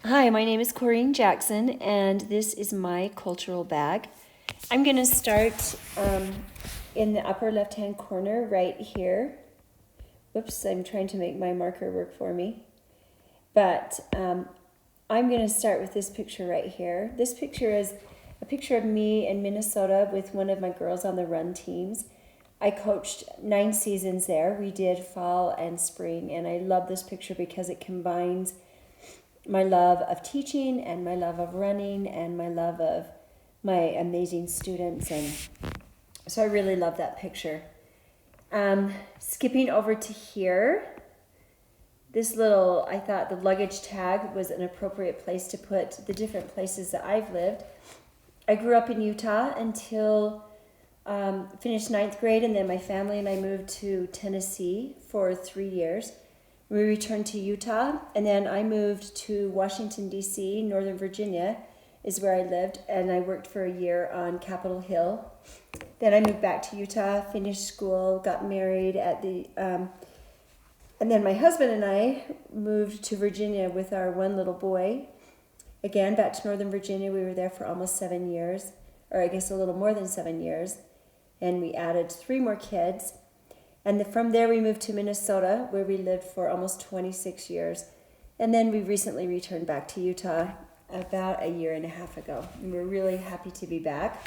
Hi, my name is Corinne Jackson, and this is my cultural bag. I'm going to start in the upper left-hand corner right here. Whoops, I'm trying to make my marker work for me. But I'm going to start with this picture right here. This picture is a picture of me in Minnesota with one of my girls on the run teams. I coached 9 seasons there. We did fall and spring, and I love this picture because it combines my love of teaching and my love of running and my love of my amazing students, and so I really love that picture. Skipping over to here, this little, I thought the luggage tag was an appropriate place to put the different places that I've lived. I grew up in Utah until finished 9th grade, and then my family and I moved to Tennessee for 3 years. We returned to Utah, and then I moved to Washington, D.C., Northern Virginia is where I lived, and I worked for a year on Capitol Hill. Then I moved back to Utah, finished school, got married and then my husband and I moved to Virginia with our one little boy. Again, back to Northern Virginia. We were there for almost 7 years, or I guess a little more than 7 years, and we added 3 more kids. And from there we moved to Minnesota, where we lived for almost 26 years. And then we recently returned back to Utah about a year and a half ago. And we're really happy to be back.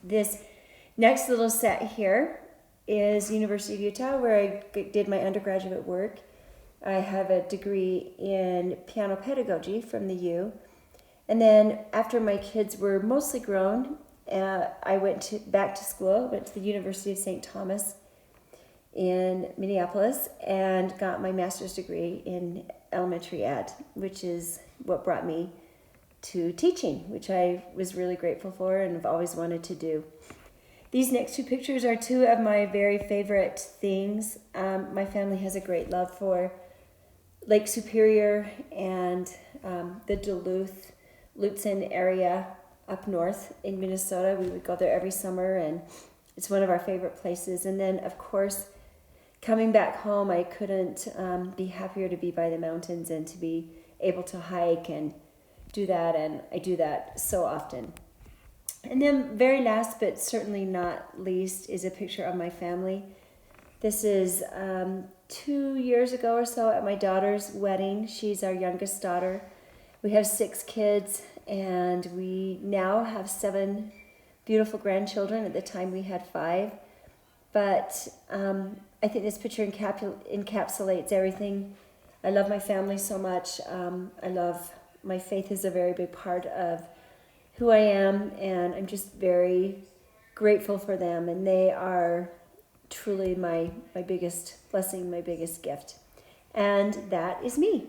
This next little set here is University of Utah, where I did my undergraduate work. I have a degree in piano pedagogy from the U. And then after my kids were mostly grown, I went back to school, went to the University of St. Thomas in Minneapolis, and got my master's degree in elementary ed, which is what brought me to teaching, which I was really grateful for and have always wanted to do. These next 2 pictures are 2 of my very favorite things. My family has a great love for Lake Superior and the Duluth, Lutsen area up north in Minnesota. We would go there every summer, and it's one of our favorite places. And then, of course, coming back home, I couldn't be happier to be by the mountains and to be able to hike and do that, and I do that so often. And then very last, but certainly not least, is a picture of my family. This is 2 years ago or so at my daughter's wedding. She's our youngest daughter. We have 6 kids, and we now have 7 beautiful grandchildren. At the time we had 5. But I think this picture encapsulates everything. I love my family so much. My faith is a very big part of who I am, and I'm just very grateful for them. And they are truly my biggest blessing, my biggest gift. And that is me.